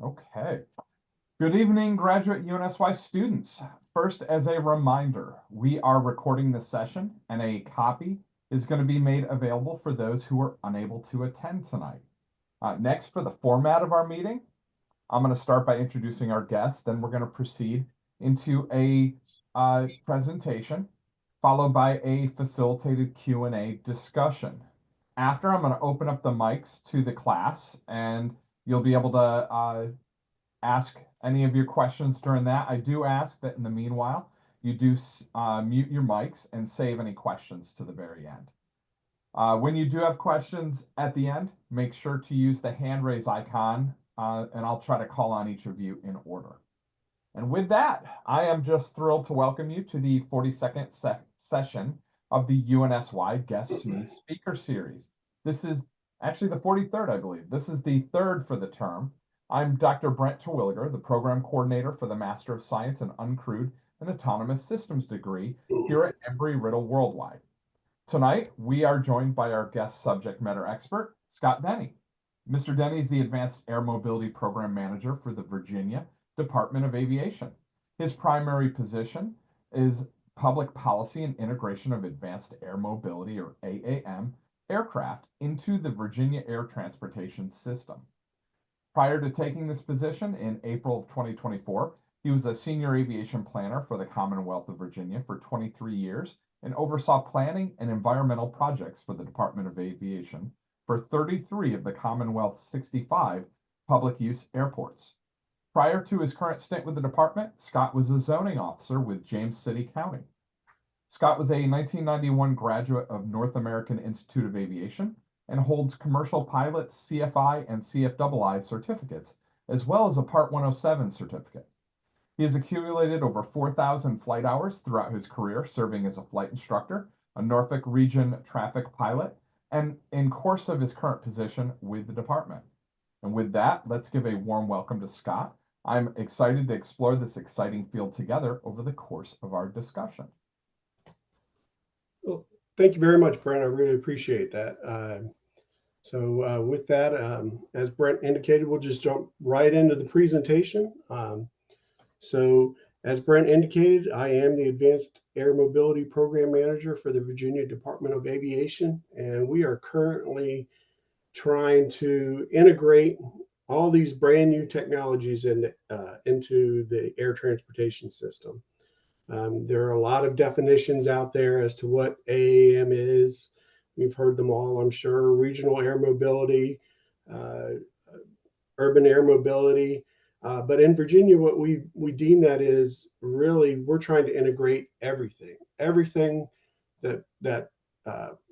Okay. Good evening, graduate UNSY students. First, as a reminder, we are recording this session and a copy is going to be made available for those who are unable to attend tonight. Next, for the format of our meeting, I'm going to start by introducing our guests, then we're going to proceed into a presentation, followed by a facilitated Q&A discussion. After, I'm going to open up the mics to the class, and you'll be able to ask any of your questions during that. I do ask that in the meanwhile, you do mute your mics and save any questions to the very end. When you do have questions at the end, make sure to use the hand raise icon, and I'll try to call on each of you in order. And with that, I am just thrilled to welcome you to the 42nd session of the UNSY Guest SME Speaker Series. This is actually the 43rd, I believe. This is the third for the term. I'm Dr. Brent Terwilliger, the Program Coordinator for the Master of Science in Uncrewed and Autonomous Systems degree here at Embry-Riddle Worldwide. Tonight, we are joined by our guest subject matter expert, Scott Denny. Mr. Denny is the Advanced Air Mobility Program Manager for the Virginia Department of Aviation. His primary position is Public Policy and Integration of Advanced Air Mobility, or AAM, aircraft into the Virginia Air Transportation System. Prior to taking this position in April of 2024, he was a Senior Aviation Planner for the Commonwealth of Virginia for 23 years and oversaw planning and environmental projects for the Department of Aviation for 33 of the Commonwealth's 65 public use airports. Prior to his current stint with the department, Scott was a zoning officer with James City County. Scott was a 1991 graduate of North American Institute of Aviation and holds commercial pilot CFI and CFII certificates, as well as a Part 107 certificate. He has accumulated over 4,000 flight hours throughout his career, serving as a flight instructor, a Norfolk Region traffic pilot, and in course of his current position with the department. And with that, let's give a warm welcome to Scott. I'm excited to explore this exciting field together over the course of our discussion. Well, thank you very much, Brent. I really appreciate that. With that, as Brent indicated, we'll just jump right into the presentation. As Brent indicated, I am the Advanced Air Mobility Program Manager for the Virginia Department of Aviation, and we are currently trying to integrate all these brand new technologies into the air transportation system. There are a lot of definitions out there as to what AAM is. We've heard them all, I'm sure. Regional air mobility, urban air mobility. But in Virginia, what we deem that is really, we're trying to integrate everything that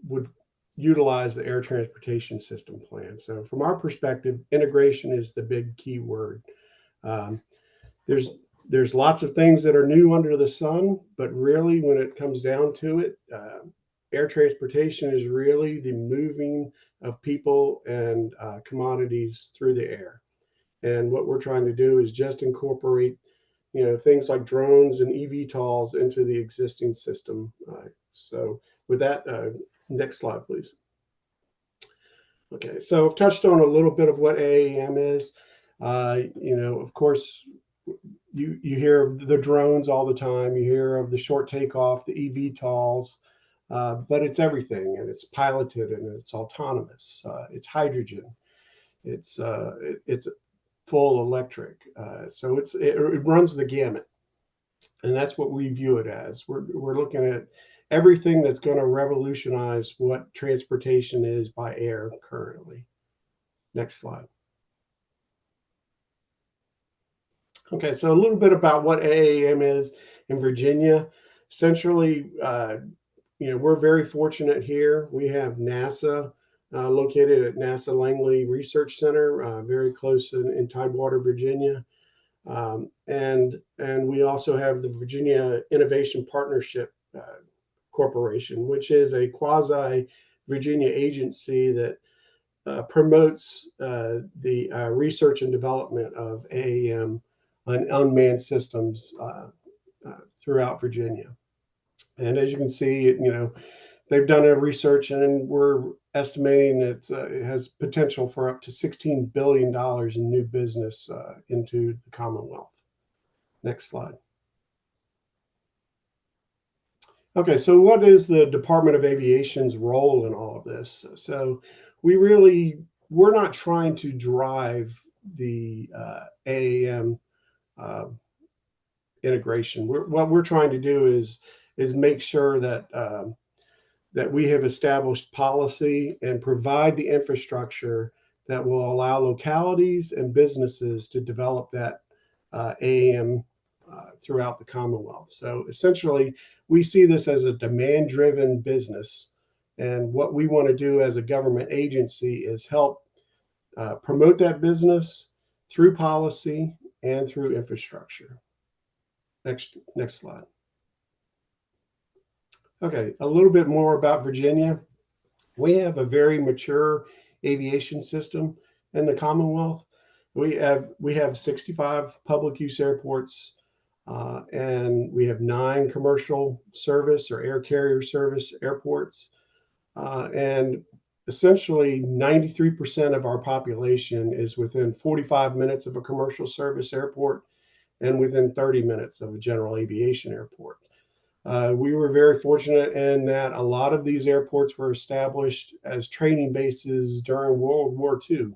would utilize the air transportation system plan. So from our perspective, integration is the big key word. There's lots of things that are new under the sun, but really when it comes down to it, air transportation is really the moving of people and commodities through the air. And what we're trying to do is just incorporate, things like drones and eVTOLs into the existing system. So with that, next slide, please. Okay, so I've touched on a little bit of what AAM is. Of course, you hear of the drones all the time. You hear of the short takeoff, the eVTOLs, but it's everything, and it's piloted, and it's autonomous. It's hydrogen. It's full electric. So it runs the gamut, and that's what we view it as. We're looking at everything that's going to revolutionize what transportation is by air currently. Next slide. Okay, so a little bit about what AAM is in Virginia. Essentially, we're very fortunate here. We have NASA located at NASA Langley Research Center, very close in Tidewater, Virginia. And we also have the Virginia Innovation Partnership Corporation, which is a quasi-Virginia agency that promotes the research and development of AAM and unmanned systems throughout Virginia. And as you can see, they've done a research, and we're estimating that it has potential for up to $16 billion in new business into the Commonwealth. Next slide. Okay, so what is the Department of Aviation's role in all of this? So we're not trying to drive the AAM integration. What we're trying to do is make sure that that we have established policy and provide the infrastructure that will allow localities and businesses to develop that AAM throughout the Commonwealth. So essentially, we see this as a demand-driven business. And what we want to do as a government agency is help promote that business through policy and through infrastructure. Next slide. Okay, a little bit more about Virginia. We have a very mature aviation system in the Commonwealth. We have 65 public use airports, and we have 9 commercial service or air carrier service airports. And essentially 93% of our population is within 45 minutes of a commercial service airport and within 30 minutes of a general aviation airport. We were very fortunate in that a lot of these airports were established as training bases during World War II.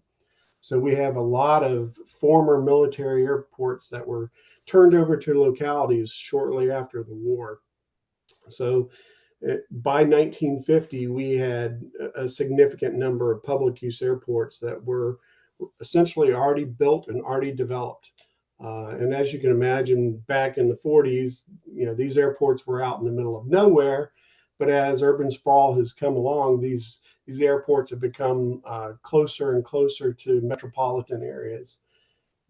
So we have a lot of former military airports that were turned over to localities shortly after the war. So by 1950, we had a significant number of public use airports that were essentially already built and already developed. And as you can imagine, back in the 40s, these airports were out in the middle of nowhere. But as urban sprawl has come along, these airports have become closer and closer to metropolitan areas.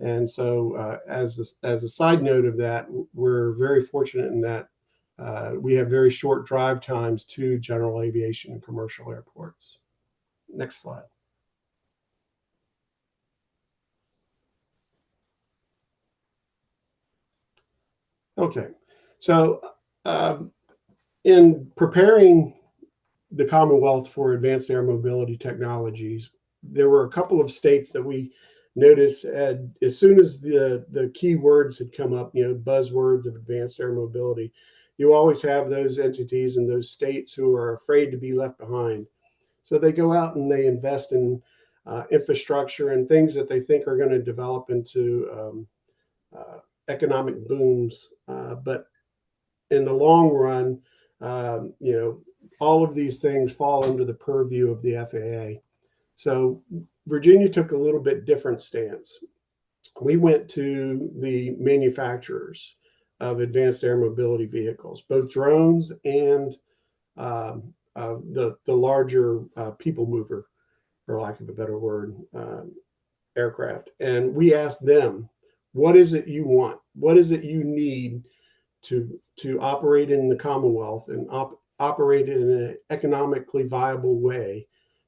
And so as a side note of that, we're very fortunate in that we have very short drive times to general aviation and commercial airports. Next slide. Okay, so in preparing the Commonwealth for advanced air mobility technologies, there were a couple of states that we noticed as soon as the key words had come up, buzzwords of advanced air mobility, you always have those entities in those states who are afraid to be left behind. So they go out and they invest in infrastructure and things that they think are going to develop into economic booms. But in the long run, all of these things fall under the purview of the FAA. So Virginia took a little bit different stance. We went to the manufacturers of advanced air mobility vehicles, both drones and the larger people mover, for lack of a better word, aircraft. And we asked them, what is it you want? What is it you need to operate in the Commonwealth and operate in an economically viable way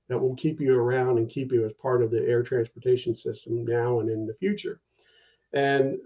that will keep you around and keep you as part of the air transportation system now and in the future? And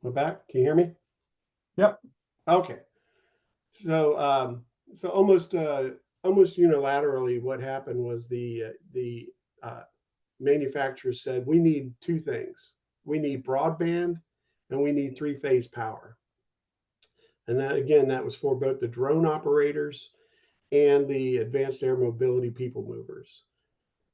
we're back. Can you hear me? Yep. Okay. So so almost unilaterally, what happened was the manufacturers said, we need 2 things. We need broadband and we need 3-phase power. And that was for both the drone operators and the advanced air mobility people movers.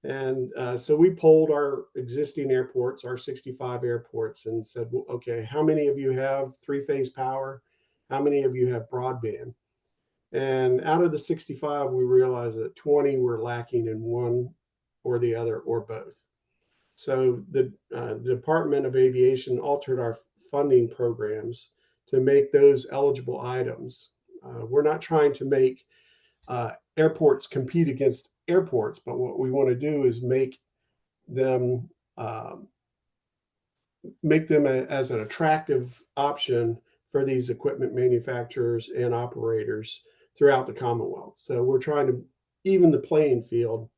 And so we polled our existing airports, our 65 airports, and said, well, okay, how many of you have 3-phase power? How many of you have broadband? And out of the 65, we realized that 20 were lacking in one or the other or both. So the Department of Aviation altered our funding programs to make those eligible items. We're not trying to make airports compete against airports, but what we want to do is make them make them as an attractive option for these equipment manufacturers and operators throughout the Commonwealth. So we're trying to even the playing field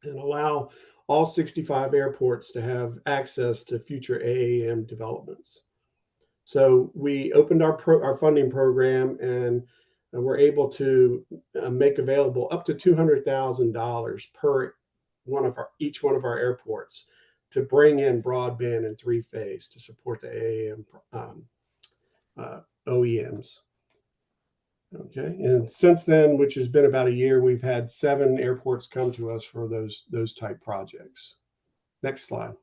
and allow all 65 airports to have access to future AAM developments. So we opened our funding program, and we're able to make available up to $200,000 per each one of our airports to bring in broadband in 3-phase to support the AAM OEMs. Okay, and since then, which has been about a year, we've had 7 airports come to us for those type projects. Next slide.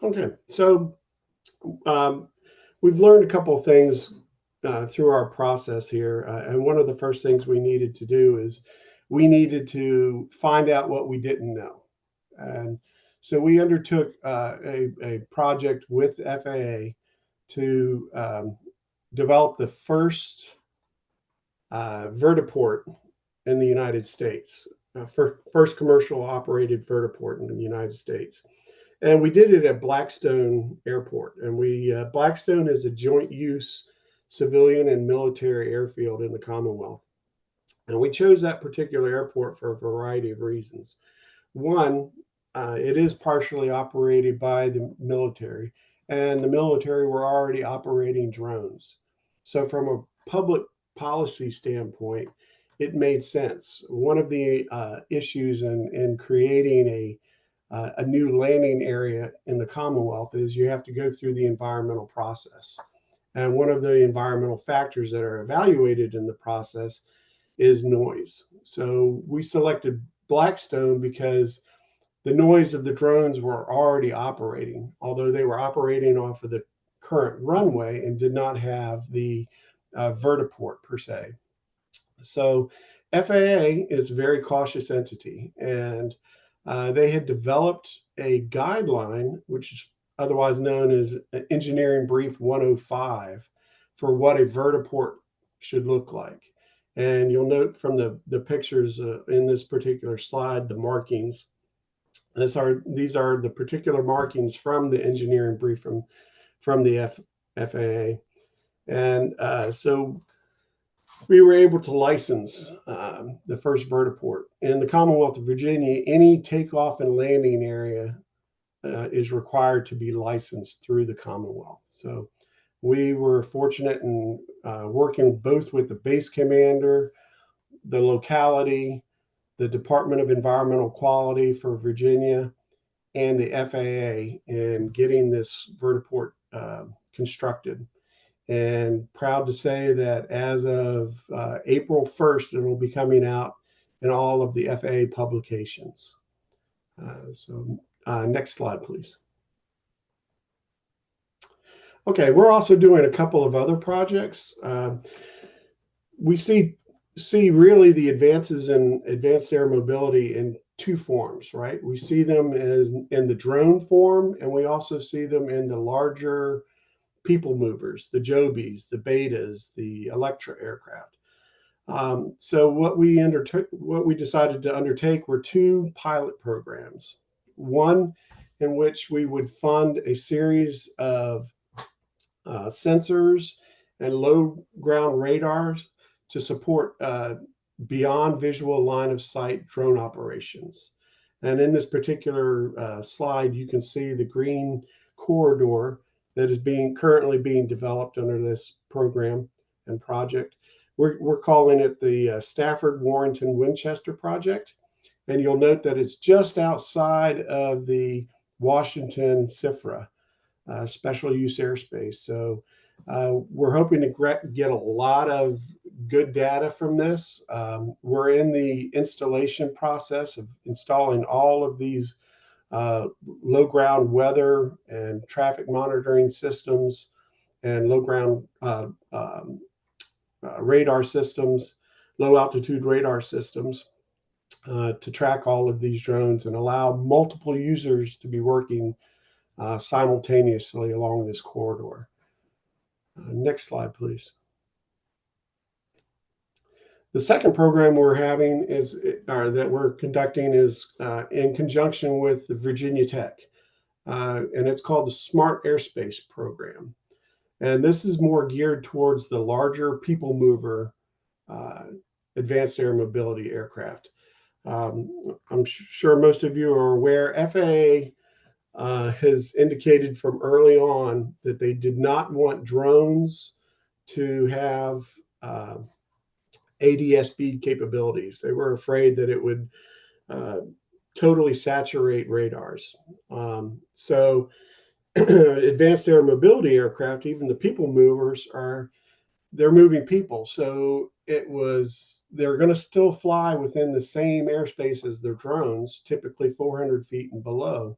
Okay, so we've learned a couple of things through our process here, and one of the first things we needed to do is we needed to find out what we didn't know, and so we undertook a project with FAA to develop the first vertiport in the United States, first commercial operated vertiport in the United States. And we did it at Blackstone Airport. And Blackstone is a joint use civilian and military airfield in the Commonwealth. And we chose that particular airport for a variety of reasons. One, it is partially operated by the military, and the military were already operating drones. So from a public policy standpoint, it made sense. One of the issues in creating a new landing area in the Commonwealth is you have to go through the environmental process. And one of the environmental factors that are evaluated in the process is noise. So we selected Blackstone because the noise of the drones were already operating, although they were operating off of the current runway and did not have the vertiport per se. So FAA is a very cautious entity, and they had developed a guideline, which is otherwise known as Engineering Brief 105, for what a vertiport should look like. And you'll note from the pictures in this particular slide, the markings. These are the particular markings from the engineering brief from the FAA. And so we were able to license the first vertiport. In the Commonwealth of Virginia, any takeoff and landing area is required to be licensed through the Commonwealth. So we were fortunate in working both with the base commander, the locality, the Department of Environmental Quality for Virginia, and the FAA in getting this vertiport constructed. And proud to say that as of April 1st, it will be coming out in all of the FAA publications. Next slide, please. Okay, we're also doing a couple of other projects. We see really the advances in advanced air mobility in 2 forms, right? We see them as in the drone form, and we also see them in the larger people movers, the Jobies, the Betas, the Electra aircraft. So what we decided to undertake were 2 pilot programs. One in which we would fund a series of sensors and low ground radars to support beyond visual line of sight drone operations. And in this particular slide, you can see the green corridor that is currently being developed under this program and project. We're calling it the Stafford Warrenton Winchester project. And you'll note that it's just outside of the Washington SIFRA, special use airspace. So we're hoping to get a lot of good data from this. We're in the installation process of installing all of these low ground weather and traffic monitoring systems and low ground radar systems, low altitude radar systems to track all of these drones and allow multiple users to be working simultaneously along this corridor. Next slide, please. The second program we're having is, or that we're conducting is in conjunction with the Virginia Tech, and it's called the Smart Airspace Program. And this is more geared towards the larger people mover uh, advanced air mobility aircraft. I'm sure most of you are aware, FAA has indicated from early on that they did not want drones to have uh, ADS-B capabilities. They were afraid that it would uh, totally saturate radars. So advanced air mobility aircraft, even the people movers, they're moving people. So they're going to still fly within the same airspace as their drones, typically 400 feet and below,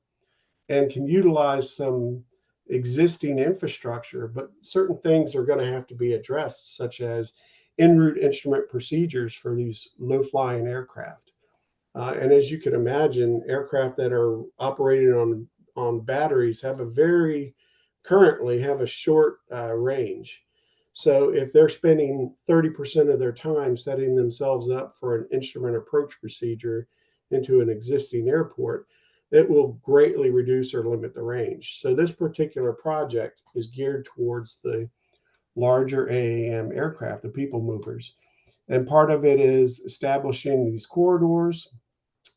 and can utilize some existing infrastructure, but certain things are going to have to be addressed, such as en route instrument procedures for these low flying aircraft. And as you can imagine, aircraft that are operating on batteries currently have a short range. So if they're spending 30% of their time setting themselves up for an instrument approach procedure into an existing airport, it will greatly reduce or limit the range. So this particular project is geared towards the larger AAM aircraft, the people movers. And part of it is establishing these corridors,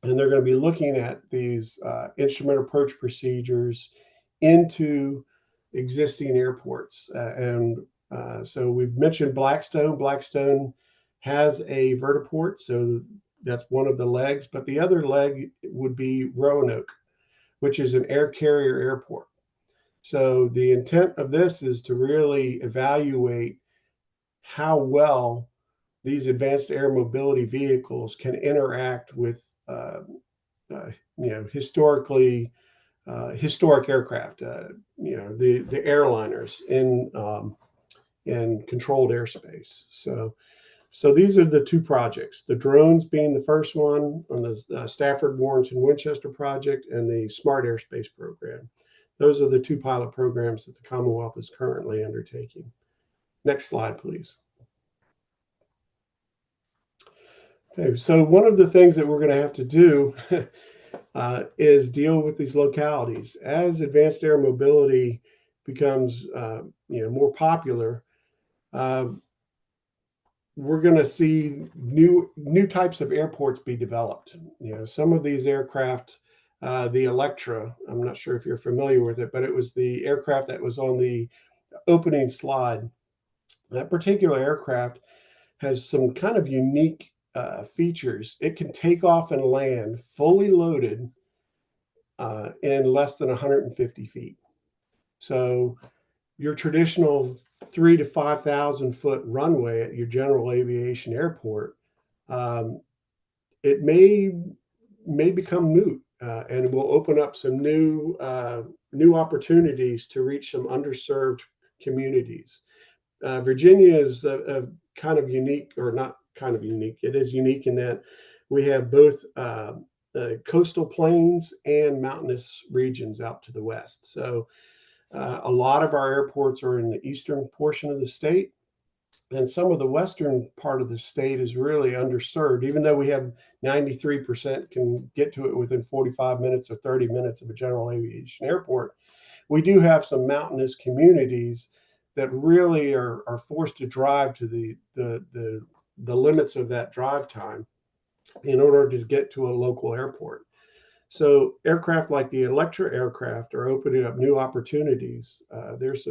and they're going to be looking at these instrument approach procedures into existing airports. So we've mentioned Blackstone. Blackstone has a vertiport, so that's one of the legs, but the other leg would be Roanoke, which is an air carrier airport. So the intent of this is to really evaluate how well these advanced air mobility vehicles can interact with historic aircraft, the airliners in controlled airspace. So these are the two projects: the drones being the first one on the Stafford, Warrenton, Winchester project, and the Smart Airspace program. Those are the two pilot programs that the Commonwealth is currently undertaking. Next slide, please. Okay, so one of the things that we're going to have to do is deal with these localities. As advanced air mobility becomes more popular, we're going to see new types of airports be developed. Some of these aircraft, the Electra, I'm not sure if you're familiar with it, but it was the aircraft that was on the opening slide. That particular aircraft has some kind of unique features. It can take off and land fully loaded in less than 150 feet. So your traditional 3,000 to 5,000 foot runway at your general aviation airport, it may become moot, and will open up some new opportunities to reach some underserved communities. Virginia is a kind of unique, or not kind of unique. It is unique in that we have both coastal plains and mountainous regions out to the west. So a lot of our airports are in the eastern portion of the state, and some of the western part of the state is really underserved. Even though we have 93% can get to it within 45 minutes or 30 minutes of a general aviation airport, we do have some mountainous communities that really are forced to drive to the limits of that drive time in order to get to a local airport. So aircraft like the Electra aircraft are opening up new opportunities. There's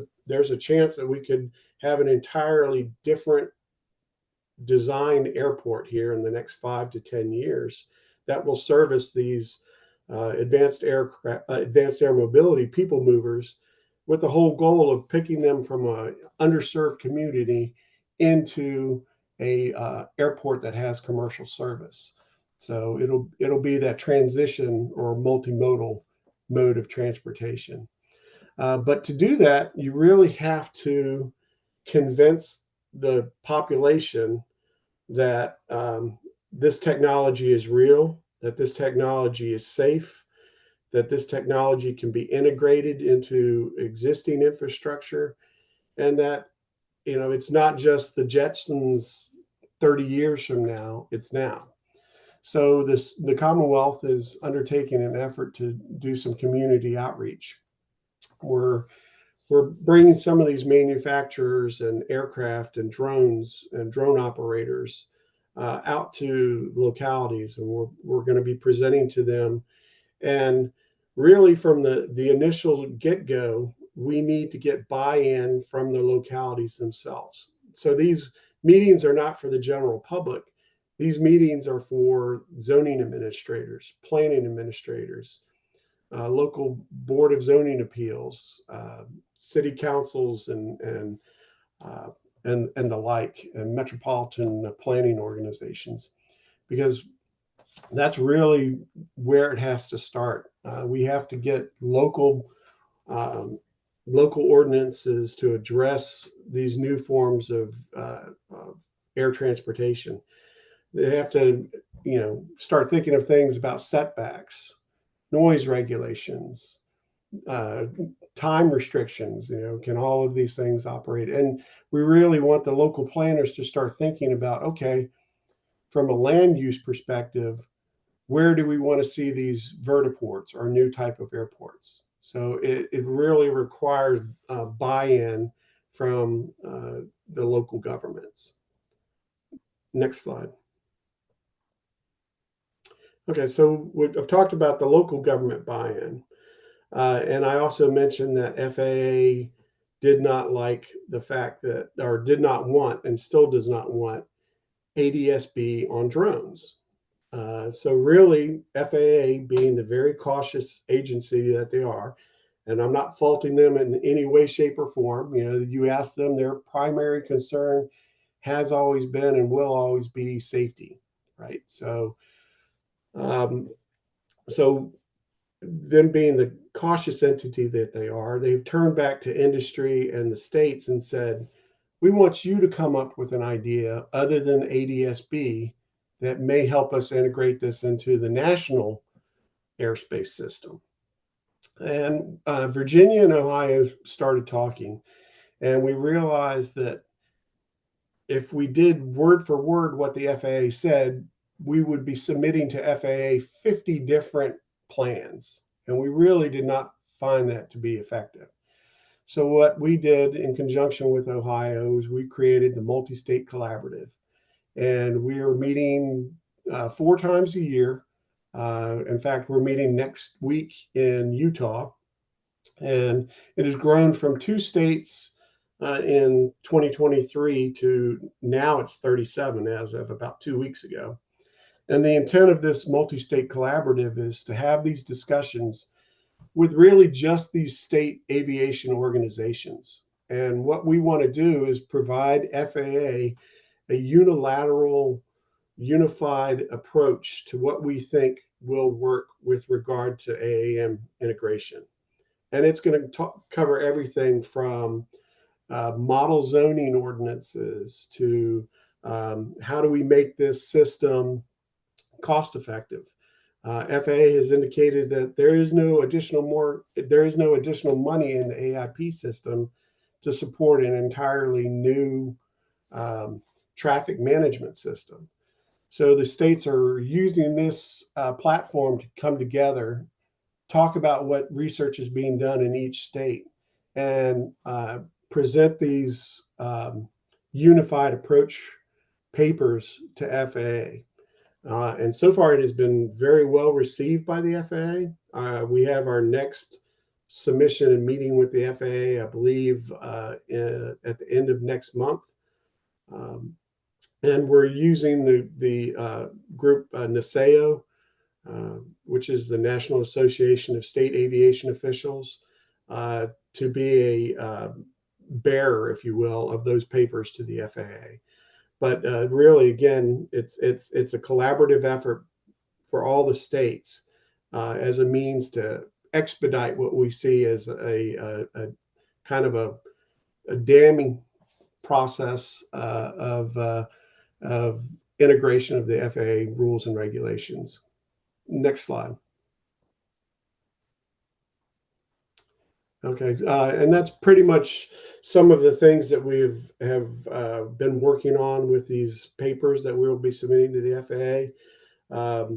a chance that we could have an entirely different design airport here in the next 5 to 10 years that will service these advanced air mobility people movers, with the whole goal of picking them from an underserved community into a airport that has commercial service. So it'll be that transition or multimodal mode of transportation. But to do that, you really have to convince the population that this technology is real, that this technology is safe, that this technology can be integrated into existing infrastructure, and that it's not just the Jetsons 30 years from now, it's now. So the Commonwealth is undertaking an effort to do some community outreach. We're bringing some of these manufacturers and aircraft and drones and drone operators out to localities, and we're going to be presenting to them. And really, from the initial get-go, we need to get buy-in from the localities themselves. So these meetings are not for the general public. These meetings are for zoning administrators, planning administrators, local board of zoning appeals, city councils, and the like, and metropolitan planning organizations, because that's really where it has to start. We have to get local ordinances to address these new forms of air transportation. They have to, start thinking of things about setbacks, noise regulations, time restrictions. Can all of these things operate? And we really want the local planners to start thinking about, okay, from a land use perspective, where do we want to see these vertiports or new type of airports? So it really requires buy-in from the local governments. Next slide. Okay, so I've talked about the local government buy-in. And I also mentioned that FAA did not like the fact that, or did not want, and still does not want, ADS-B on drones. So really, FAA, being the very cautious agency that they are, and I'm not faulting them in any way, shape, or form. You ask them, their primary concern has always been and will always be safety, right? So, so them being the cautious entity that they are, they've turned back to industry and the states and said, we want you to come up with an idea other than ADS-B that may help us integrate this into the national airspace system. And Virginia and Ohio started talking, and we realized that if we did word for word what the FAA said, we would be submitting to FAA 50 different plans. And we really did not find that to be effective. So what we did in conjunction with Ohio is we created the multi-state collaborative. And we are meeting 4 times a year. In fact, we're meeting next week in Utah. And it has grown from 2 states in 2023 to now it's 37 as of about 2 weeks ago. And the intent of this multi-state collaborative is to have these discussions with really just these state aviation organizations. And what we want to do is provide FAA a unilateral, unified approach to what we think will work with regard to AAM integration. And it's going to cover everything from model zoning ordinances to how do we make this system cost effective. FAA has indicated that there is no additional money in the AIP system to support an entirely new traffic management system. So the states are using this platform to come together, talk about what research is being done in each state, and present these unified approach papers to FAA. And so far, it has been very well received by the FAA. We have our next submission and meeting with the FAA, I believe, at the end of next month. And we're using the group NASAO, which is the National Association of State Aviation Officials, to be a bearer, if you will, of those papers to the FAA. But really, again, it's a collaborative effort for all the states as a means to expedite what we see as a kind of a damming process of integration of the FAA rules and regulations. Next slide. Okay, and that's pretty much some of the things that have been working on with these papers that we'll be submitting to the FAA.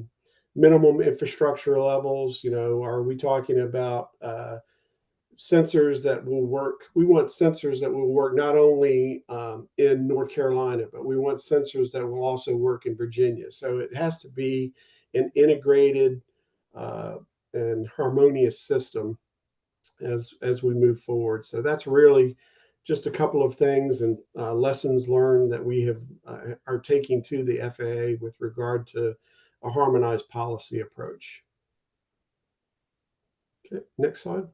Minimum infrastructure levels. Are we talking about sensors that will work? We want sensors that will work not only in North Carolina, but we want sensors that will also work in Virginia. So it has to be an integrated and harmonious system as we move forward. So that's really just a couple of things and lessons learned that we are taking to the FAA with regard to a harmonized policy approach. Okay, next slide.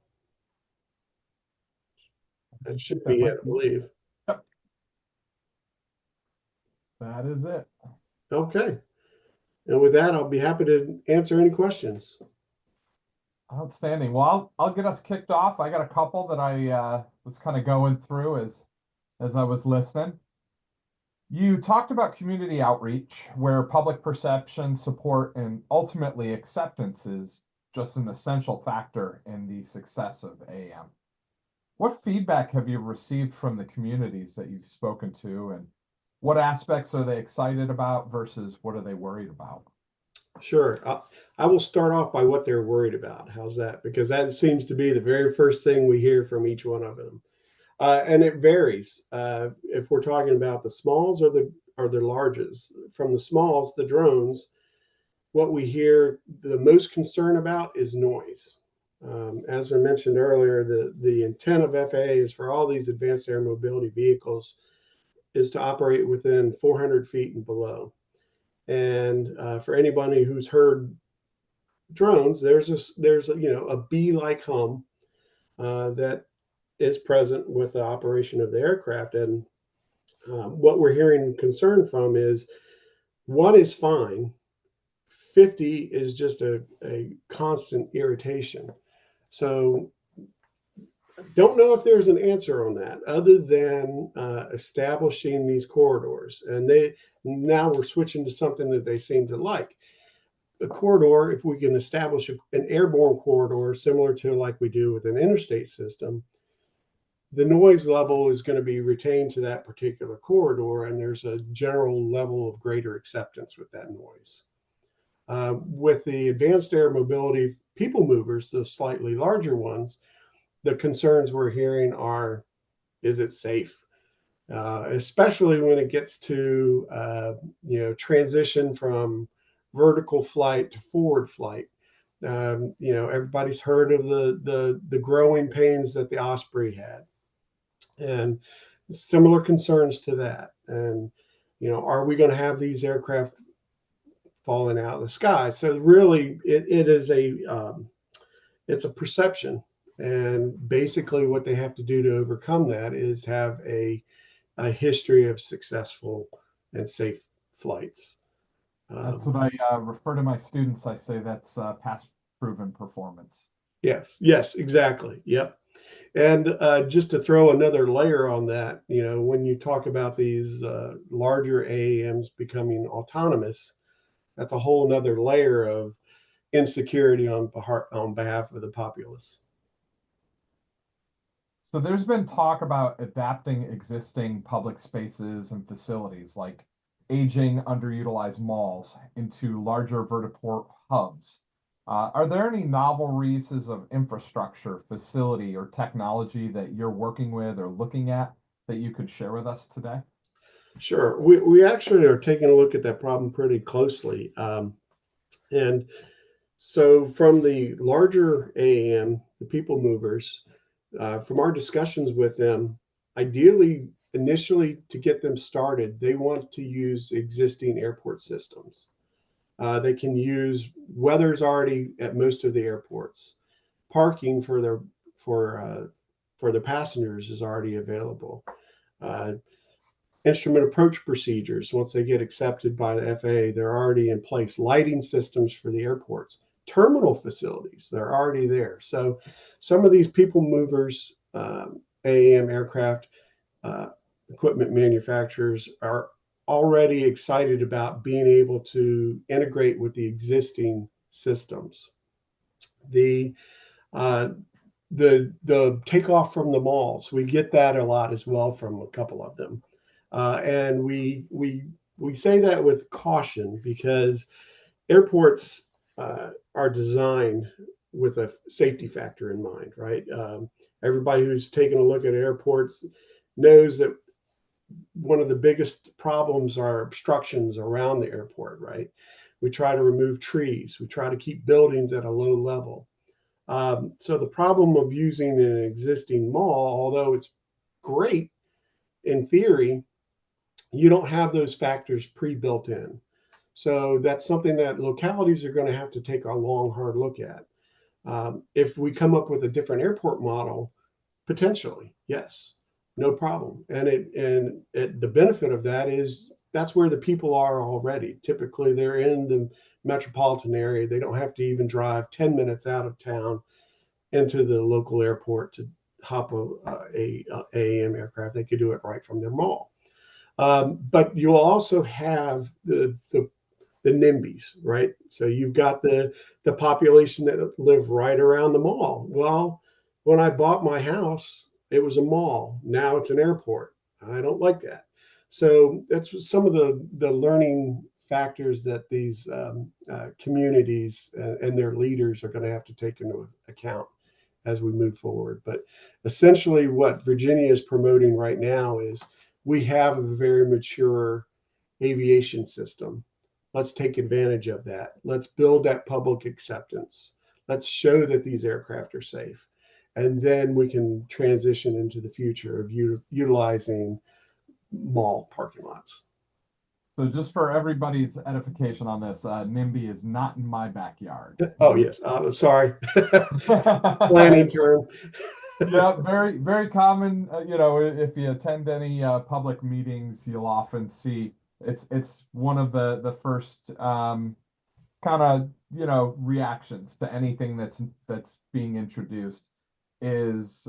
That should be it, I believe. Yep. That is it. Okay. And with that, I'll be happy to answer any questions. Outstanding. Well, I'll get us kicked off. I got a couple that I was kind of going through as I was listening. You talked about community outreach, where public perception, support, and ultimately acceptance is just an essential factor in the success of AAM. What feedback have you received from the communities that you've spoken to, and what aspects are they excited about versus what are they worried about? Sure. I will start off by what they're worried about. How's that? Because that seems to be the very first thing we hear from each one of them. And it varies if we're talking about the smalls or the larges. From the smalls, the drones, what we hear the most concern about is noise. As I mentioned earlier, the intent of FAA is for all these advanced air mobility vehicles is to operate within 400 feet and below. And for anybody who's heard drones, there's a bee-like hum that is present with the operation of the aircraft. And what we're hearing concern from is 1 is fine, 50 is just a constant irritation. So don't know if there's an answer on that other than establishing these corridors. And now we're switching to something that they seem to like. A corridor, if we can establish an airborne corridor similar to like we do with an interstate system, the noise level is going to be retained to that particular corridor, and there's a general level of greater acceptance with that noise. With the advanced air mobility people movers, the slightly larger ones, the concerns we're hearing are, is it safe? Especially when it gets to transition from vertical flight to forward flight. Everybody's heard of the growing pains that the Osprey had, and similar concerns to that. And are we going to have these aircraft falling out of the sky? So really, it is it's a perception, and basically what they have to do to overcome that is have a history of successful and safe flights. That's what I refer to my students. I say that's past proven performance. Yes, exactly. Yep. And just to throw another layer on that, when you talk about these larger AAMs becoming autonomous, that's a whole nother layer of insecurity on behalf of the populace. So there's been talk about adapting existing public spaces and facilities like aging, underutilized malls into larger vertiport hubs. Are there any novel uses of infrastructure, facility, or technology that you're working with or looking at that you could share with us today? Sure. We actually are taking a look at that problem pretty closely. And so from the larger AAM, the people movers, from our discussions with them, ideally, initially to get them started, they want to use existing airport systems. They can use weather's already at most of the airports. Parking for the passengers is already available. Instrument approach procedures, once they get accepted by the FAA, they're already in place. Lighting systems for the airports, terminal facilities, they're already there. So some of these people movers, AAM aircraft equipment manufacturers are already excited about being able to integrate with the existing systems. The the takeoff from the malls. We get that a lot as well from a couple of them, and we say that with caution because airports are designed with a safety factor in mind, right? Everybody who's taken a look at airports knows that one of the biggest problems are obstructions around the airport, right? We try to remove trees. We try to keep buildings at a low level. So the problem of using an existing mall, although it's great in theory, you don't have those factors pre-built in. So that's something that localities are going to have to take a long, hard look at. If we come up with a different airport model, potentially, yes, no problem. The benefit of that is that's where the people are already. Typically, they're in the metropolitan area. They don't have to even drive 10 minutes out of town into the local airport to hop a AAM aircraft. They could do it right from their mall. But you'll also have the NIMBYs, right? So you've got the population that live right around the mall. Well, when I bought my house, it was a mall. Now it's an airport. I don't like that. So that's some of the learning factors that these communities and their leaders are going to have to take into account as we move forward. But essentially, what Virginia is promoting right now is we have a very mature aviation system. Let's take advantage of that. Let's build that public acceptance. Let's show that these aircraft are safe. And then we can transition into the future of utilizing mall parking lots. So just for everybody's edification on this, NIMBY is not in my backyard. Oh, yes. I'm sorry. Planning term. Yeah, very, very common. If you attend any public meetings, you'll often see it's one of the first kind of reactions to anything that's being introduced is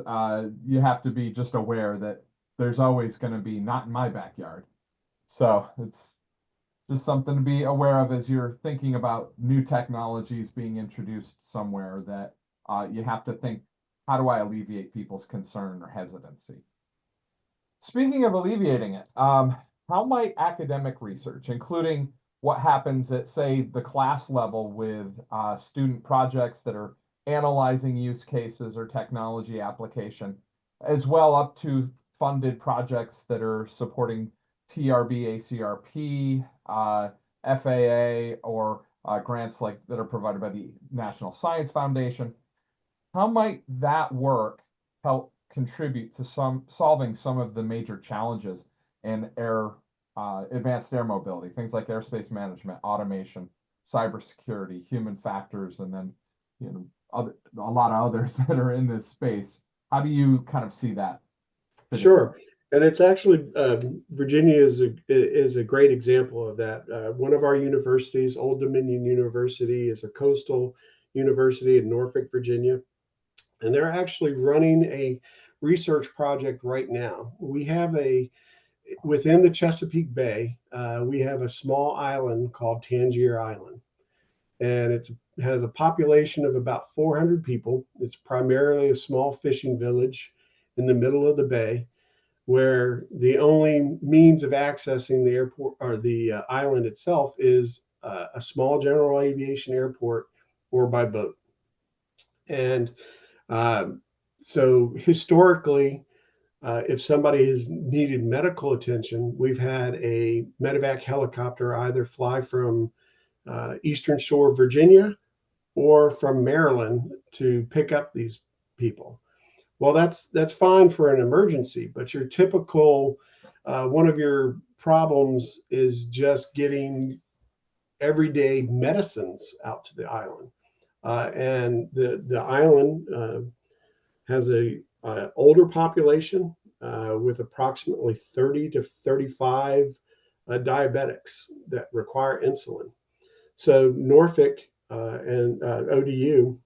you have to be just aware that there's always going to be not in my backyard. So it's just something to be aware of as you're thinking about new technologies being introduced somewhere that you have to think, how do I alleviate people's concern or hesitancy? Speaking of alleviating it, how might academic research, including what happens at, say, the class level with student projects that are analyzing use cases or technology application, as well up to funded projects that are supporting TRB, ACRP, FAA, or grants like that are provided by the National Science Foundation. How might that work help contribute to solving some of the major challenges in advanced air mobility, things like airspace management, automation, cybersecurity, human factors, and then a lot of others that are in this space? How do you kind of see that? Sure. And it's actually Virginia is a great example of that. One of our universities, Old Dominion University, is a coastal university in Norfolk, Virginia, and they're actually running a research project right now. Within the Chesapeake Bay, we have a small island called Tangier Island, and it has a population of about 400 people. It's primarily a small fishing village in the middle of the bay, where the only means of accessing the airport or the island itself is a small general aviation airport or by boat. And so historically, if somebody has needed medical attention, we've had a medevac helicopter either fly from Eastern Shore, Virginia, or from Maryland to pick up these people. Well, that's fine for an emergency, but your typical one of your problems is just getting everyday medicines out to the island, and the island has a older population with approximately 30 to 35 diabetics that require insulin. So Norfolk and ODU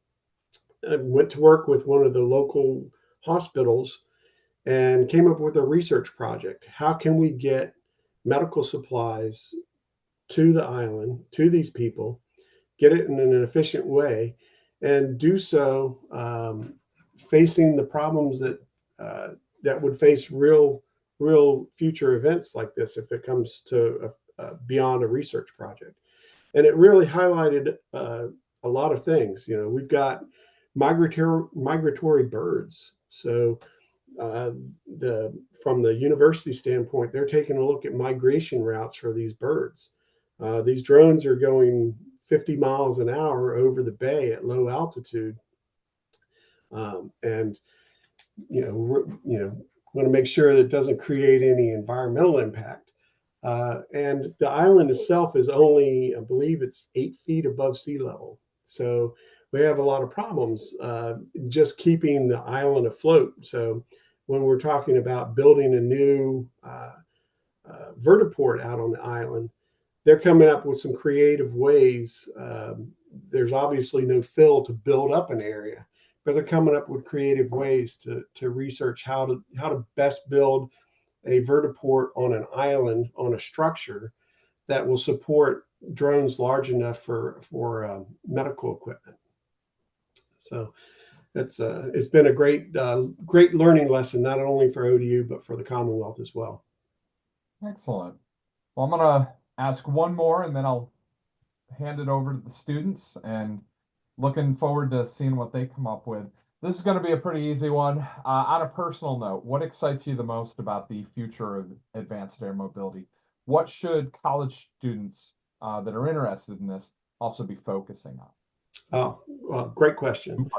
went to work with one of the local hospitals and came up with a research project. How can we get medical supplies to the island, to these people, get it in an efficient way, and do so facing the problems that would face real future events like this if it comes to beyond a research project. And it really highlighted a lot of things. We've got migratory birds. So uh, from the university standpoint, they're taking a look at migration routes for these birds. These drones are going 50 miles an hour over the bay at low altitude, and want to make sure that it doesn't create any environmental impact. And the island itself is only, I believe, it's 8 feet above sea level. So we have a lot of problems just keeping the island afloat. So when we're talking about building a new vertiport out on the island, they're coming up with some creative ways. There's obviously no fill to build up an area, but they're coming up with creative ways to research how to best build a vertiport on an island on a structure that will support drones large enough for medical equipment. So it's been a great learning lesson, not only for ODU but for the Commonwealth as well. Excellent. Well, I'm going to ask one more and then I'll hand it over to the students, and looking forward to seeing what they come up with. This is going to be a pretty easy one. On a personal note, what excites you the most about the future of advanced air mobility? What should college students that are interested in this also be focusing on? Oh, well, great question.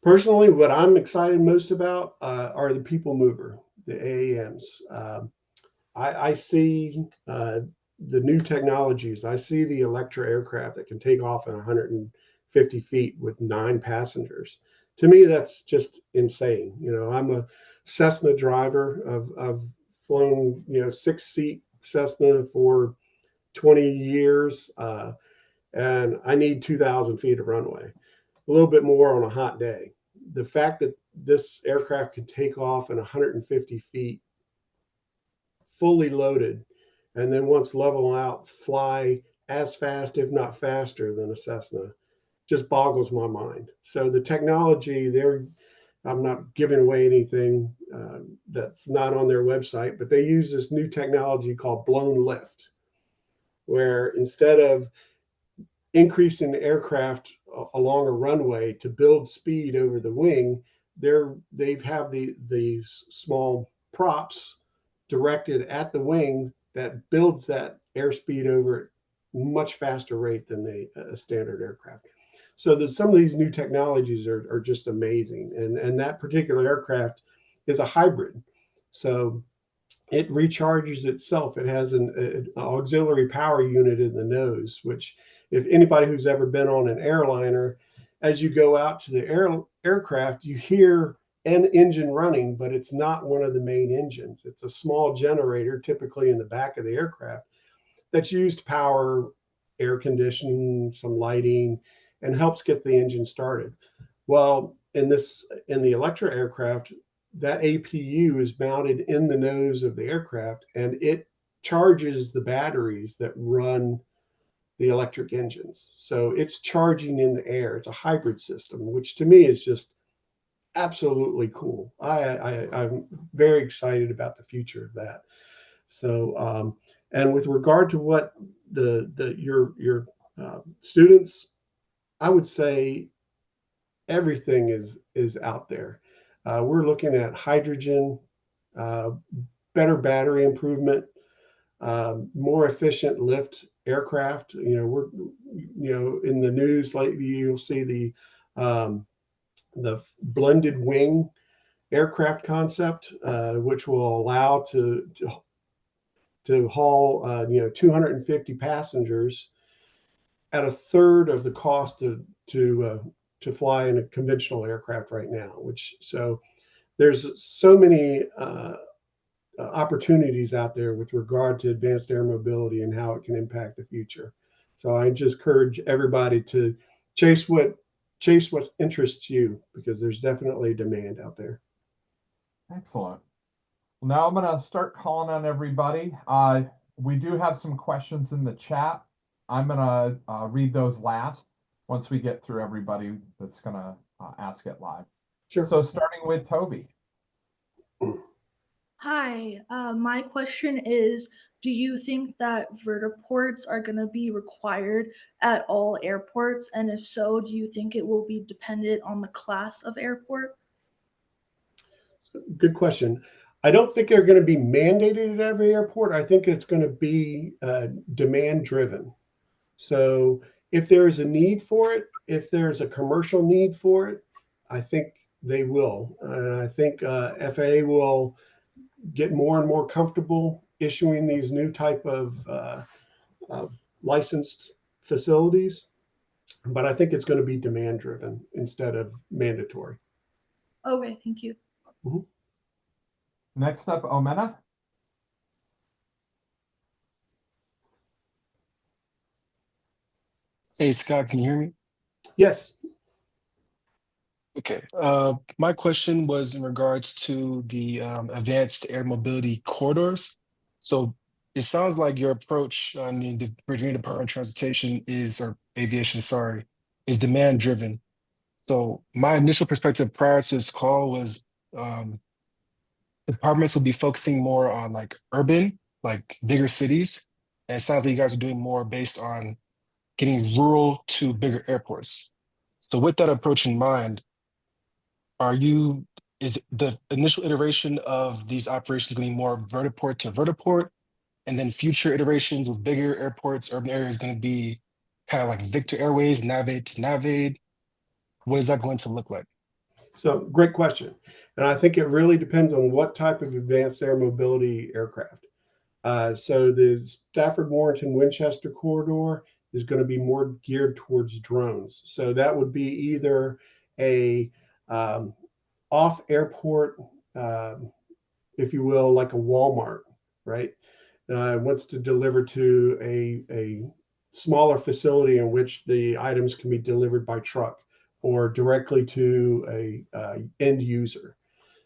Personally, what I'm excited most about are the people mover, the AAMs. I see the new technologies. I see the Electra aircraft that can take off at 150 feet with 9 passengers. To me, that's just insane. I'm a Cessna driver. I've flown, 6-seat Cessna for 20 years, and I need 2,000 feet of runway, a little bit more on a hot day. The fact that this aircraft can take off at 150 feet fully loaded, and then once level out, fly as fast, if not faster, than a Cessna, just boggles my mind. So the technology there, I'm not giving away anything that's not on their website, but they use this new technology called blown lift, where instead of increasing the aircraft along a runway to build speed over the wing, they have these small props directed at the wing that builds that airspeed over at much faster rate than a standard aircraft. So some of these new technologies are just amazing. And that particular aircraft is a hybrid. So it recharges itself. It has an auxiliary power unit in the nose, which if anybody who's ever been on an airliner, as you go out to the aircraft, you hear an engine running, but it's not one of the main engines. It's a small generator, typically in the back of the aircraft, that's used to power air conditioning, some lighting, and helps get the engine started. Well, in the Electra aircraft, that APU is mounted in the nose of the aircraft, and it charges the batteries that run the electric engines. So it's charging in the air. It's a hybrid system, which to me is just absolutely cool. I'm very excited about the future of that. So, and with regard to what your students, I would say everything is out there. We're looking at hydrogen, better battery improvement, more efficient lift aircraft. We're in the news lately. You'll see the blended wing aircraft concept, which will allow to haul 250 passengers at a third of the cost to fly in a conventional aircraft right now. So there's so many opportunities out there with regard to advanced air mobility and how it can impact the future. So I just encourage everybody to chase what interests you, because there's definitely demand out there. Excellent. Well, now I'm going to start calling on everybody. We do have some questions in the chat. I'm going to read those last once we get through everybody that's going to ask it live. Sure. So starting with Toby. Hi, my question is, do you think that vertiports are going to be required at all airports? And if so, do you think it will be dependent on the class of airport? Good question. I don't think they're going to be mandated at every airport. I think it's going to be demand driven. So if there is a need for it, if there's a commercial need for it, I think they will. I think FAA will get more and more comfortable issuing these new type of licensed facilities. But I think it's going to be demand driven instead of mandatory. Okay, thank you. Mhm. Next up, Omena. Hey, Scott, can you hear me? Yes. Okay. My question was in regards to the advanced air mobility corridors. So it sounds like your approach on the Virginia Department of Transportation or aviation, sorry, is demand driven. So my initial perspective prior to this call was um, departments will be focusing more on like urban, like bigger cities. And it sounds like you guys are doing more based on getting rural to bigger airports. So with that approach in mind, is the initial iteration of these operations going to be more vertiport to vertiport, and then future iterations with bigger airports, urban areas going to be kind of like Victor Airways, Navade to Navade? What is that going to look like? So great question. And I think it really depends on what type of advanced air mobility aircraft. So the Stafford Warrington Winchester corridor is going to be more geared towards drones. So that would be either a off airport, if you will, like a Walmart, right? Wants to deliver to a smaller facility in which the items can be delivered by truck or directly to a end user.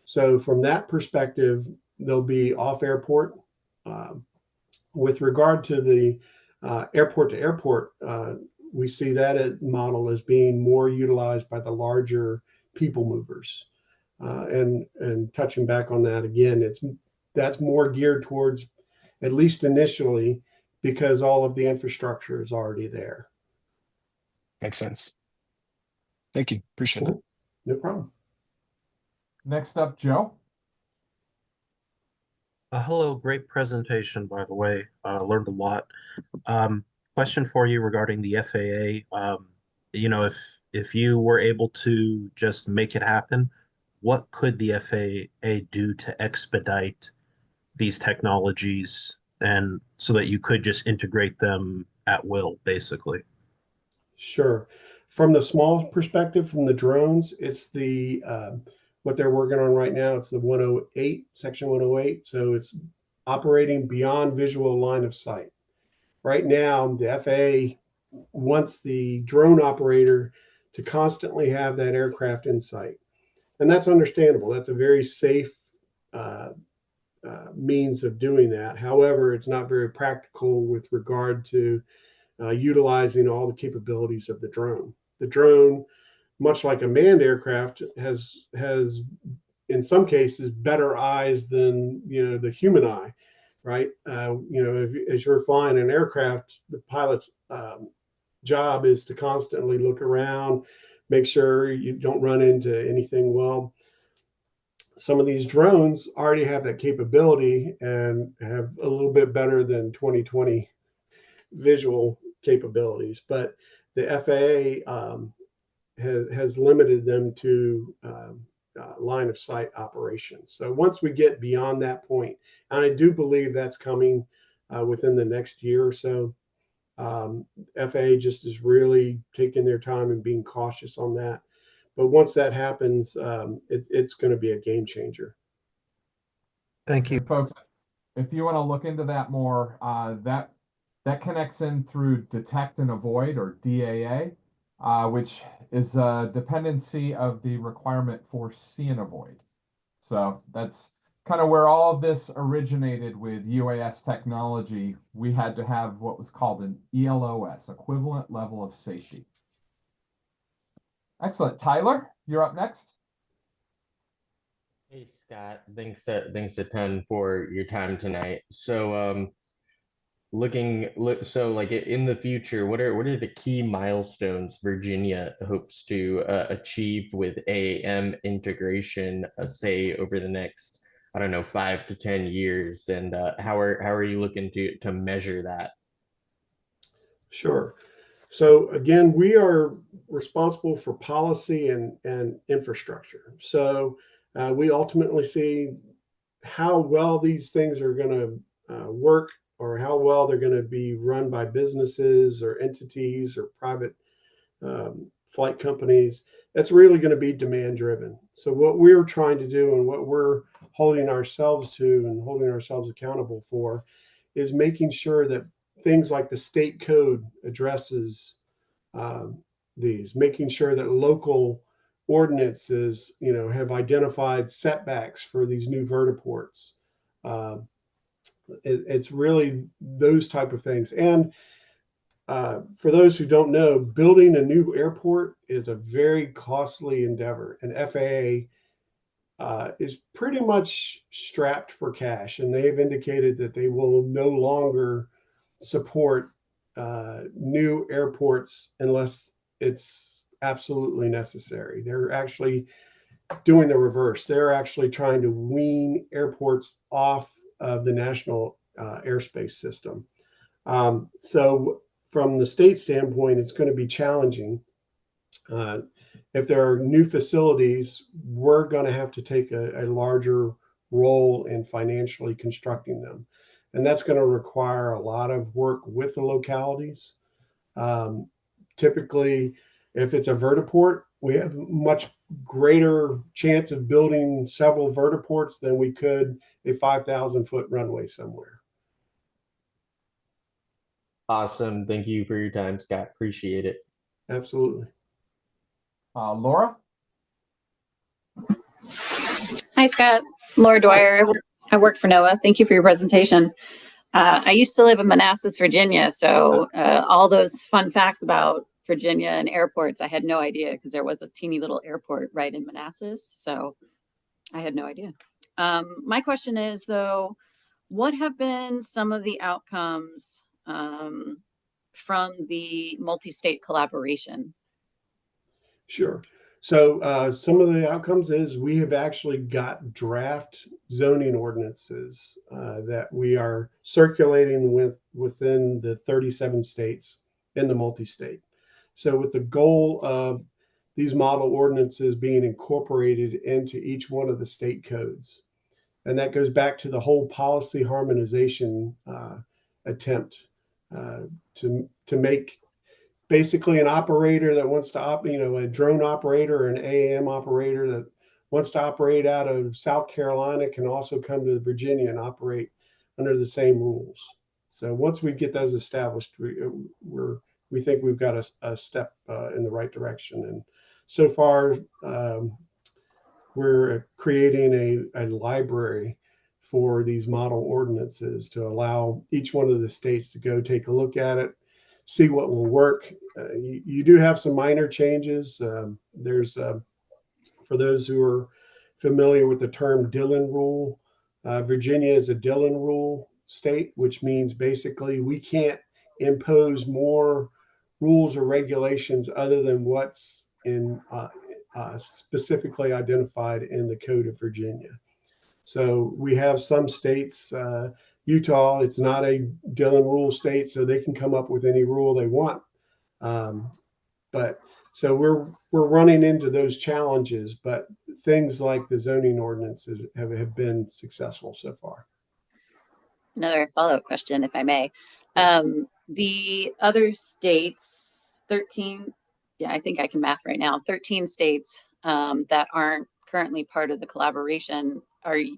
So from that perspective, they'll be off airport. With regard to the airport to airport, we see that model as being more utilized by the larger people movers. And touching back on that again, that's more geared towards, at least initially, because all of the infrastructure is already there. Makes sense. Thank you. Appreciate it. No problem. Next up, Joe. Hello, great presentation, by the way. Learned a lot. Question for you regarding the FAA. If you were able to just make it happen, what could the FAA do to expedite these technologies and so that you could just integrate them at will, basically? Sure. From the small perspective, from the drones, it's the what they're working on right now. It's the 108, Section 108. So it's operating beyond visual line of sight. Right now, the FAA wants the drone operator to constantly have that aircraft in sight. And that's understandable. That's a very safe means of doing that. However, it's not very practical with regard to utilizing all the capabilities of the drone. The drone, much like a manned aircraft, has in some cases better eyes than the human eye, right? As you're flying an aircraft, the pilot's job is to constantly look around, make sure you don't run into anything. Well, some of these drones already have that capability and have a little bit better than 2020 visual capabilities, but the FAA has limited them to line of sight operations. So once we get beyond that point, and I do believe that's coming within the next year or so, FAA just is really taking their time and being cautious on that. But once that happens, it's going to be a game changer. Thank you. And folks, if you want to look into that more, that connects in through detect and avoid, or DAA, which is a dependency of the requirement for see and avoid. So that's kind of where all of this originated with UAS technology. We had to have what was called an ELOS, equivalent level of safety. Excellent. Tyler, you're up next. Hey Scott, thanks a ton for your time tonight. So so like in the future, what are the key milestones Virginia hopes to achieve with AAM integration, say over the next, I don't know, 5 to 10 years, and how are you looking to measure that? Sure. So again, we are responsible for policy and infrastructure. So we ultimately see how well these things are going to work, or how well they're going to be run by businesses or entities or private flight companies. That's really going to be demand driven. So what we're trying to do and what we're holding ourselves to and holding ourselves accountable for is making sure that things like the state code addresses um, these, making sure that local ordinances, have identified setbacks for these new vertiports. Uh, it's really those type of things. And for those who don't know, building a new airport is a very costly endeavor, and FAA is pretty much strapped for cash, and they've indicated that they will no longer support new airports unless it's absolutely necessary. They're actually doing the reverse. They're actually trying to wean airports off of the national airspace system. So, from the state standpoint, it's going to be challenging. Uh, if there are new facilities, we're going to have to take a larger role in financially constructing them. And that's going to require a lot of work with the localities. Um, Typically, if it's a vertiport, we have much greater chance of building several vertiports than we could a 5,000-foot runway somewhere. Awesome. Thank you for your time, Scott. Appreciate it. Absolutely. Laura? Hi, Scott. Laura Dwyer. I work for NOAA. Thank you for your presentation. I used to live in Manassas, Virginia, so all those fun facts about Virginia and airports, I had no idea because there was a teeny little airport right in Manassas, so I had no idea. My question is, though, what have been some of the outcomes from the multi-state collaboration? Sure. So some of the outcomes is we have actually got draft zoning ordinances that we are circulating within the 37 states in the multi-state. So with the goal of these model ordinances being incorporated into each one of the state codes. And that goes back to the whole policy harmonization attempt to make basically an operator that wants to a drone operator or an AAM operator that wants to operate out of South Carolina can also come to Virginia and operate under the same rules. So once we get those established, we think we've got a step in the right direction. And so far, we're creating a library for these model ordinances to allow each one of the states to go take a look at it, see what will work. You do have some minor changes. There's, for those who are familiar with the term Dillon rule, Virginia is a Dillon rule state, which means basically we can't impose more rules or regulations other than what's in specifically identified in the Code of Virginia. So we have some states, Utah, it's not a Dillon rule state, so they can come up with any rule they want. But so we're running into those challenges, but things like the zoning ordinances have been successful so far. Another follow-up question, if I may. The other states, 13, yeah, I think I can math right now, 13 states that aren't currently part of the collaboration, are you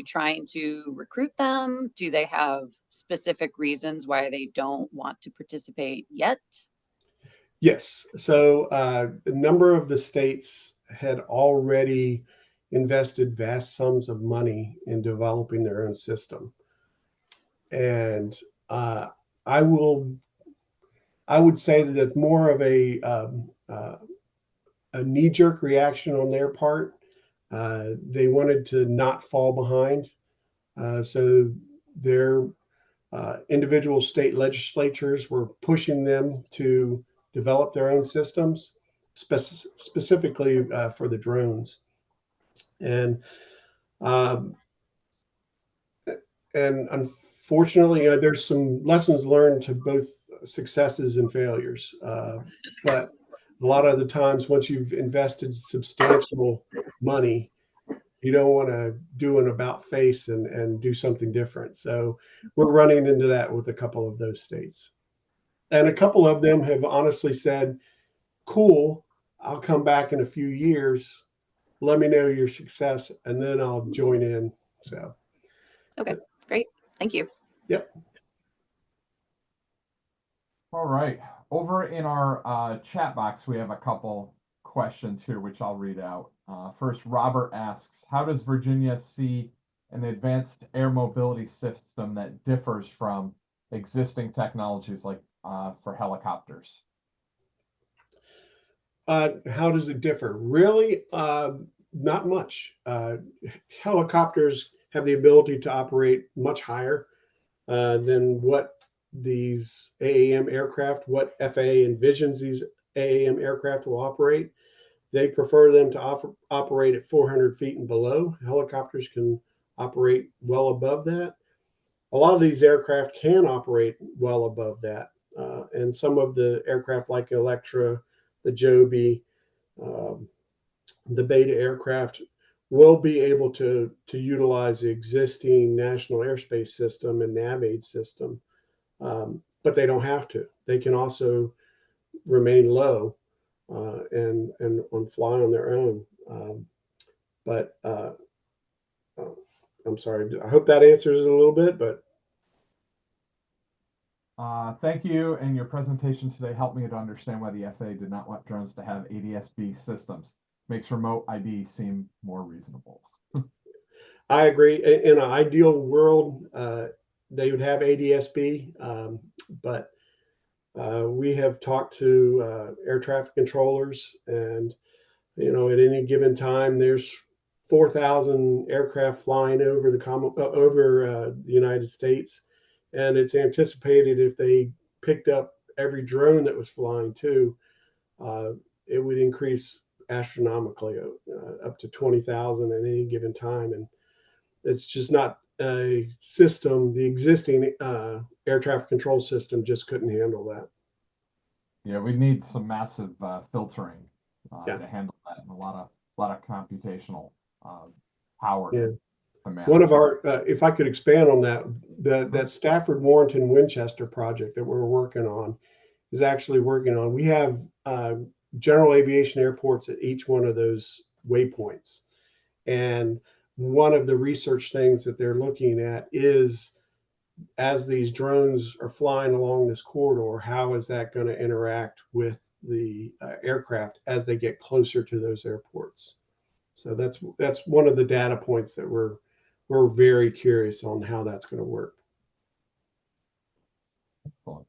trying to recruit them? Do they have specific reasons why they don't want to participate yet? Yes. So a number of the states had already invested vast sums of money in developing their own system. And I would say that it's more of a knee-jerk reaction on their part They wanted to not fall behind. So their individual state legislatures were pushing them to develop their own systems, specifically for the drones. And unfortunately, there's some lessons learned to both successes and failures. But a lot of the times, once you've invested substantial money, you don't want to do an about face and do something different. So we're running into that with a couple of those states. And a couple of them have honestly said, cool, I'll come back in a few years. Let me know your success, and then I'll join in. So. Okay, great. Thank you. Yep. All right. Over in our chat box, we have a couple questions here, which I'll read out. First, Robert asks, how does Virginia see an advanced air mobility system that differs from existing technologies like for helicopters? How does it differ? Really, not much. Helicopters have the ability to operate much higher than what these AAM aircraft, what FAA envisions these AAM aircraft will operate. They prefer them to operate at 400 feet and below. Helicopters can operate well above that. A lot of these aircraft can operate well above that. And some of the aircraft like Electra, the Joby, the Beta aircraft will be able to utilize the existing National Airspace System and NavAid system, but they don't have to. They can also remain low and fly on their own. But I'm sorry. I hope that answers it a little bit, but. Thank you, and your presentation today helped me to understand why the FAA did not want drones to have ADS-B systems. Makes remote ID seem more reasonable. I agree. In an ideal world, they would have ADS-B, but we have talked to air traffic controllers, and at any given time, there's 4,000 aircraft flying over the United States. And it's anticipated if they picked up every drone that was flying too, it would increase astronomically, up to 20,000 at any given time. And it's just not a system. The existing air traffic control system just couldn't handle that. Yeah, we need some massive filtering to handle that, and a lot of computational power. Yeah. One of our, if I could expand on that Stafford Warrenton Winchester project that we're working on is actually working on. We have general aviation airports at each one of those waypoints, and one of the research things that they're looking at is, as these drones are flying along this corridor, how is that going to interact with the aircraft as they get closer to those airports? So that's one of the data points that we're very curious on how that's going to work. Excellent.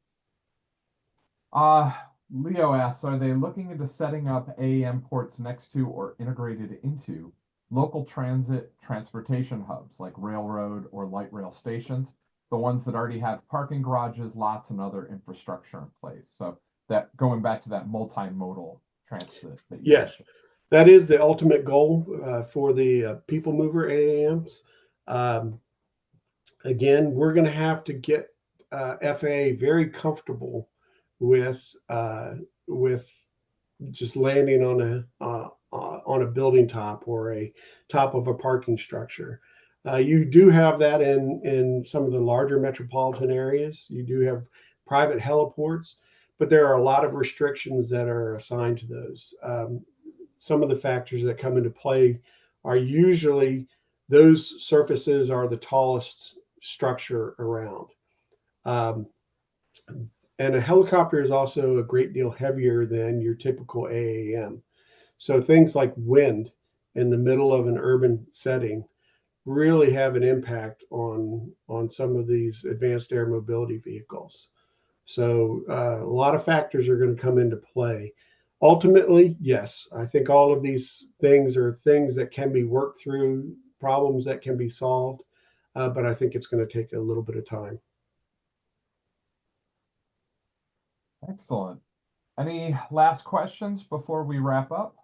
Leo asks, are they looking into setting up AAM ports next to or integrated into local transportation hubs like railroad or light rail stations, the ones that already have parking garages, lots, and other infrastructure in place? So that, going back to that multimodal transit. Yes, mentioned. That is the ultimate goal for the people mover AAMs. Again, we're going to have to get FAA very comfortable with just landing on a building top or a top of a parking structure. You do have that in some of the larger metropolitan areas. You do have private heliports, but there are a lot of restrictions that are assigned to those. Some of the factors that come into play are usually those surfaces are the tallest structure around. And a helicopter is also a great deal heavier than your typical AAM. So things like wind in the middle of an urban setting really have an impact on some of these advanced air mobility vehicles. So a lot of factors are going to come into play. Ultimately, yes, I think all of these things are things that can be worked through, problems that can be solved, but I think it's going to take a little bit of time. Excellent. Any last questions before we wrap up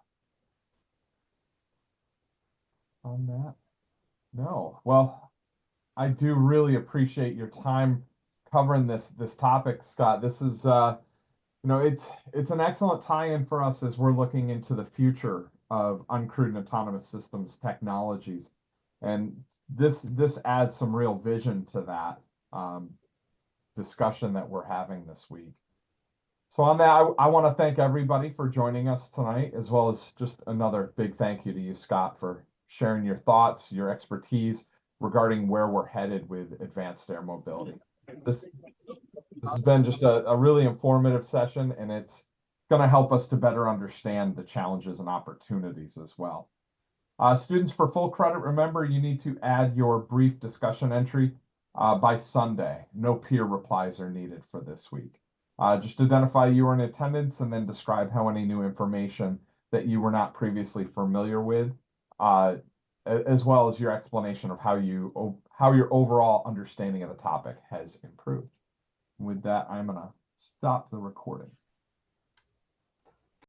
on that? No. Well, I do really appreciate your time covering this topic, Scott. This is it's an excellent tie-in for us as we're looking into the future of uncrewed and autonomous systems technologies, and this adds some real vision to that discussion that we're having this week. So on that, I want to thank everybody for joining us tonight, as well as just another big thank you to you, Scott, for sharing your thoughts, your expertise regarding where we're headed with advanced air mobility. This has been just a really informative session, and it's going to help us to better understand the challenges and opportunities as well. Students, for full credit, remember you need to add your brief discussion entry by Sunday. No peer replies are needed for this week. Just identify you were in attendance and then describe how any new information that you were not previously familiar with, as well as your explanation of how your overall understanding of the topic has improved. With that, I'm going to stop the recording.